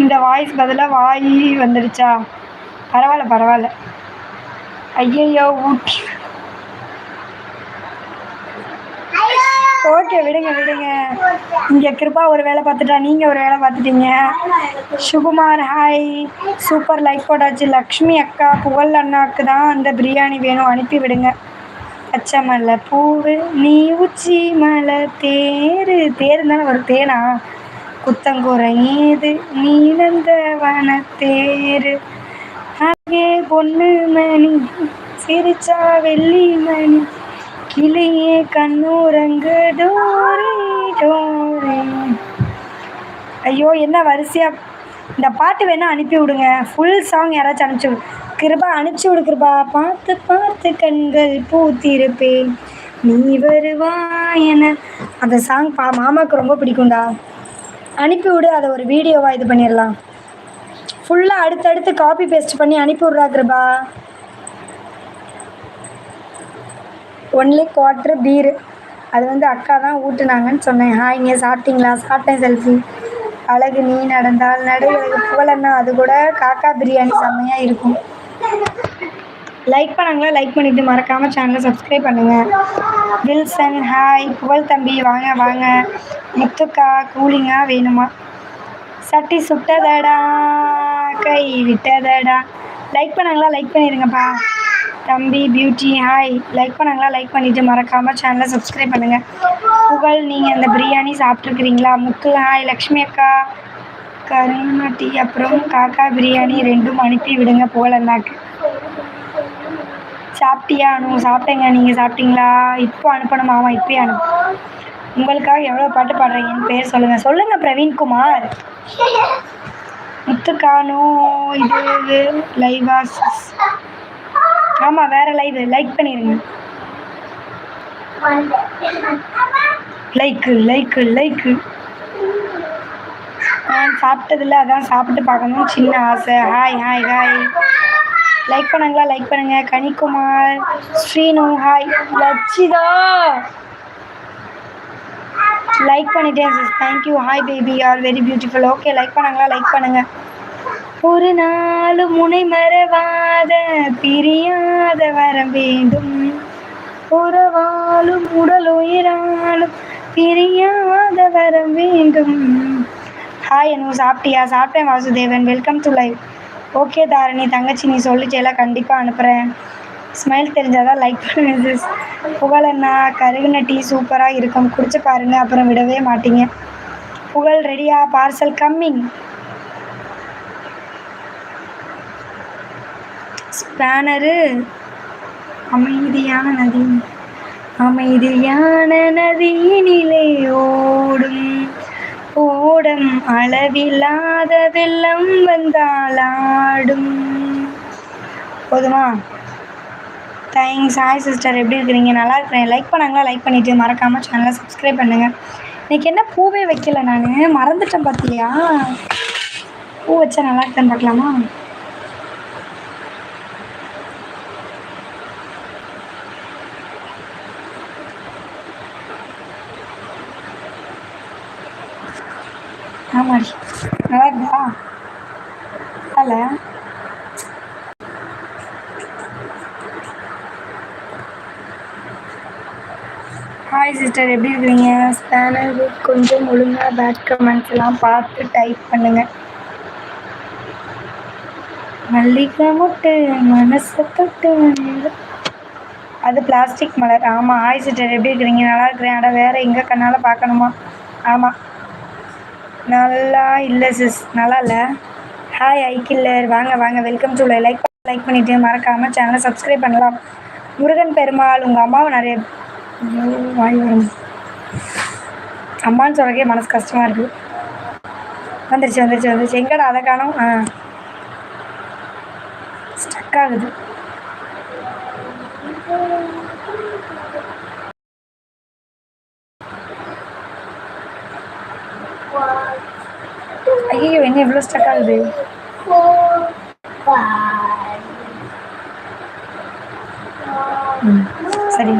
இந்த வாய்ஸ் பதிலாக வாய் வந்துடுச்சா? பரவாயில்ல பரவாயில்ல. ஐயையோ ஊட்டி. ஓகே விடுங்க விடுங்க. இங்கே கிருபா ஒரு வேலை பார்த்துட்டா, நீங்கள் ஒரு வேலை பார்த்துட்டீங்க. சுகுமார் ஹாய், சூப்பர் லைக் போட்டாச்சு. லக்ஷ்மி அக்கா புகழ் அண்ணாவுக்கு தான் அந்த பிரியாணி வேணும், அனுப்பி விடுங்க. பச்சை மலை பூவு நீ உச்சி மலை தேரு தேருந்தானே ஒரு தேனா குத்தங்குறை ஏது நீ நந்த வன தேரு அங்கே பொண்ணு மணி சிரிச்சா வெள்ளி மணி கிளியே கண்ணூரங்கு டோரே டோரே. ஐயோ என்ன வரிசையா. இந்த பாட்டு வேணால் அனுப்பி விடுங்க, ஃபுல் சாங் யாராச்சும் அனுப்பிச்சி விடு. கிருபா அனுப்பிச்சி விடு கிருபா. பார்த்து பார்த்து கண்கள் பூத்திருப்பேன் நீ வருவா என அந்த சாங் மாமாவுக்கு ரொம்ப பிடிக்கும்டா. அனுப்பி விடு, அதை ஒரு வீடியோவாக இது பண்ணிடலாம். ஃபுல்லாக அடுத்தடுத்து காப்பி பேஸ்ட் பண்ணி அனுப்பி விட்றா கிருபா. ஒன்லி குவாட்ரு பீரு, அது வந்து அக்கா தான் ஊட்டுனாங்கன்னு சொன்னேன். ஹாய்ங்க சாப்பிட்டீங்களா? சாப்பிட்டேன் செல்ஃபி. அழகு நீ நடந்தால் நடுவழகு புகழன்னா, அது கூட காக்கா பிரியாணி செம்மையாக இருக்கும். லைக் பண்ணாங்களா? லைக் பண்ணிவிட்டு மறக்காமல் சேனலை சப்ஸ்கிரைப் பண்ணுங்கள். வில்சன் ஹாய், புகழ் தம்பி வாங்க வாங்க. முத்துக்கா கூலிங்காக வேணுமா? சட்டி சுட்டதடா கை விட்டதடா. லைக் பண்ணாங்களா? லைக் பண்ணிடுங்கப்பா. தம்பி பியூட்டி ஹாய், லைக் பண்ணாங்களா? லைக் பண்ணிவிட்டு மறக்காமல் சேனலை சப்ஸ்கிரைப் பண்ணுங்கள். புகழ் நீங்கள் அந்த பிரியாணி சாப்பிட்ருக்குறீங்களா? முத்து ஹாய். லக்ஷ்மி அக்கா கருணாட்டி அப்புறம் காக்கா பிரியாணி ரெண்டும் அனுப்பி விடுங்க புகழ் அண்ணாக்கு. சாப்பிட்டியா அனு? சாப்பிட்டேங்க, நீங்கள் சாப்பிட்டீங்களா? இப்போ அனுப்பணும். ஆமாம் இப்போயே அனுப்பு. உங்களுக்காக எவ்வளோ பாட்டு பாடுறீங்கன்னு பேர் சொல்லுங்கள். சொல்லுங்கள் பிரவீன்குமார். முத்துக்கானோ இது லைவா? ஆமாம் வேறு லைவ். லைக் பண்ணிடுங்க. Like like like. நான் சாப்பிட்டதில்ல, அதான் சாப்பிட்டு பார்க்கணும் சின்ன ஆசை. Hi hi hi. லைக் பண்ணாங்களா? லைக் பண்ணுங்கள். கனிக்குமார் ஸ்ரீனு ஹாய். லட்சிதா லைக் பண்ணிட்டேன் sis, thank you. Hi baby are very beautiful. Okay like பண்ணாங்களா? லைக் பண்ணுங்கள். ஒரு நாள் முனை மறவாத பிரியாத வர வேண்டும், உறவாலும் உடல் உயிராலும் பிரியாத வர வேண்டும். ஹாய் அனு சாப்பிட்டியா? சாப்பிட்டேன் Vasudevan. Welcome to live. Okay Dharani தங்கச்சி நீ சொல்லிச்சேல, கண்டிப்பாக அனுப்புகிறேன். ஸ்மைல் தெரிஞ்சாதான் லைக் பண்ணுவேன் சிஸ். புகழண்ணா கருகுன டீ சூப்பராக இருக்கும், குடிச்சு பாருங்கள், அப்புறம் விடவே மாட்டீங்க. புகழ் ரெடியா? Parcel coming. ஸ்பேனரு அமைதியான நதி, அமைதியான நதியினிலே ஓடும் ஓடம் அளவில்லாத வெள்ளம் வந்தாலாடும். போதுமா? தேங்க்ஸ். ஹாய் சிஸ்டர், எப்படி இருக்கிறீங்க? நல்லா இருக்கிறேன். லைக் பண்ணாங்களா? லைக் பண்ணிவிட்டு மறக்காமல் சேனலை சப்ஸ்கிரைப் பண்ணுங்கள். இன்றைக்கி என்ன பூவே வைக்கல, நான் மறந்துட்டேன் பார்த்தியா? பூ வச்சா நல்லா இருக்கேன்னு பார்க்கலாமா? ஆமாடி நல்லா இருக்கா? இல்லை ஹாய் சிஸ்டர், எப்படி இருக்கிறீங்க? ஸ்பேனர் கொஞ்சம் ஒழுங்காக பேட் கமெண்ட்ஸ்லாம் பார்த்து டைப் பண்ணுங்கள். மல்லிகை முட்டு மனசை தொட்டு, அது பிளாஸ்டிக் மலர். ஆமாம். ஹாய் சிஸ்டர், எப்படி இருக்கிறீங்க? நல்லா இருக்கிறேன். அட வேறு எங்கே கண்ணால் பார்க்கணுமா? ஆமாம் நல்லா இல்லை சிஸ், நல்லா இல்லை. ஹாய் ஐக்கில்லர், வாங்க வாங்க, வெல்கம் டு லைக் பண்ணிவிட்டு மறக்காமல் சேனலை சப்ஸ்கிரைப் பண்ணலாம். முருகன் பெருமாள் உங்கள் அம்மாவை நிறைய வாய் வரும் அம்மான்னு சொல்கிறக்கே மனசு கஷ்டமாக இருக்குது. வந்துருச்சு. எங்கடா அதை காணோம்? ஸ்டக் ஆகுது. ஐயோ என்ன இவ்வளோ ஸ்டக் ஆகுது? சரி